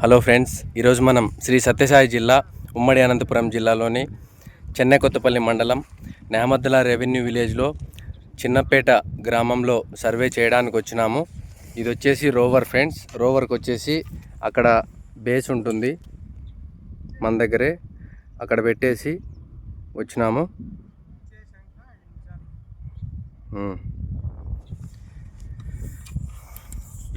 Hello friends, ఈరోజు మనం శ్రీ సత్యసాయి జిల్లా ఉమ్మడి అనంతపురం జిల్లాలోని చెన్నైకొత్తపల్లి మండలం నేమద్దల రెవెన్యూ విలేజ్లో చిన్నపేట గ్రామంలో సర్వే చేయడానికి వచ్చినాము. ఇది వచ్చేసి రోవర్ ఫ్రెండ్స్. రోవర్కి వచ్చేసి అక్కడ బేస్ ఉంటుంది మన దగ్గరే, అక్కడ పెట్టేసి వచ్చినాము.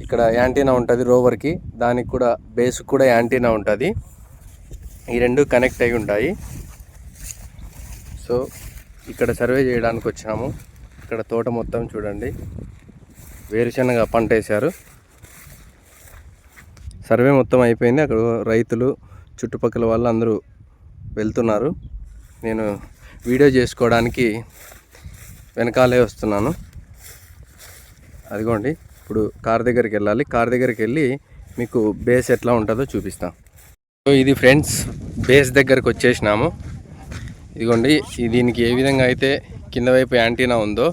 ఇక్కడ యాంటీనా ఉంటుంది రోవర్కి, దానికి కూడా బేస్కి కూడా యాంటీనా ఉంటుంది. ఈ రెండు కనెక్ట్ అయి ఉంటాయి. సో ఇక్కడ సర్వే చేయడానికి వచ్చాము. ఇక్కడ తోట మొత్తం చూడండి, వేరుశనగ పంట వేశారు. సర్వే మొత్తం అయిపోయింది. అక్కడ రైతులు చుట్టుపక్కల వాళ్ళు అందరూ వెళ్తున్నారు. నేను వీడియో చేసుకోవడానికి వెనకాలే వస్తున్నాను. అదిగోండి, ఇప్పుడు కార్ దగ్గరికి వెళ్ళాలి. కార్ దగ్గరికి వెళ్ళి మీకు బేస్ ఎట్లా ఉంటుందో చూపిస్తాను. సో ఇది ఫ్రెండ్స్, బేస్ దగ్గరకు వచ్చేసినాము. ఇదిగోండి, దీనికి ఏ విధంగా అయితే కింద వైపు యాంటీనా ఉందో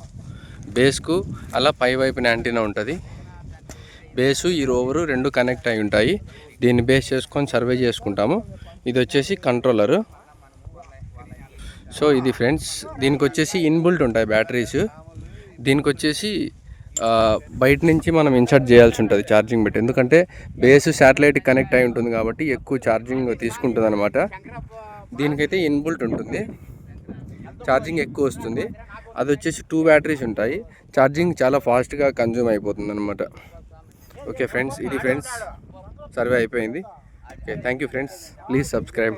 బేస్కు అలా పై వైపున యాంటీనా ఉంటుంది. బేసు ఈ రోవరు రెండు కనెక్ట్ అయి ఉంటాయి. దీన్ని బేస్ చేసుకొని సర్వే చేసుకుంటాము. ఇది వచ్చేసి కంట్రోలరు. సో ఇది ఫ్రెండ్స్, దీనికి వచ్చేసి ఇన్బుల్ట్ ఉంటాయి బ్యాటరీస్. దీనికి వచ్చేసి బయట నుంచి మనం ఇన్సర్ట్ చేయాల్సి ఉంటుంది ఛార్జింగ్ పెట్టి, ఎందుకంటే బేస్ శాటిలైట్కి కనెక్ట్ అయి ఉంటుంది కాబట్టి ఎక్కువ ఛార్జింగ్ తీసుకుంటుంది అనమాట. దీనికైతే ఇన్బుల్ట్ ఉంటుంది, ఛార్జింగ్ ఎక్కువ వస్తుంది. అది వచ్చేసి 2 బ్యాటరీస్ ఉంటాయి. ఛార్జింగ్ చాలా ఫాస్ట్గా కన్జ్యూమ్ అయిపోతుంది అనమాట. ఓకే ఫ్రెండ్స్, ఇది ఫ్రెండ్స్ సర్వే అయిపోయింది. Okay, thank you friends. Please subscribe.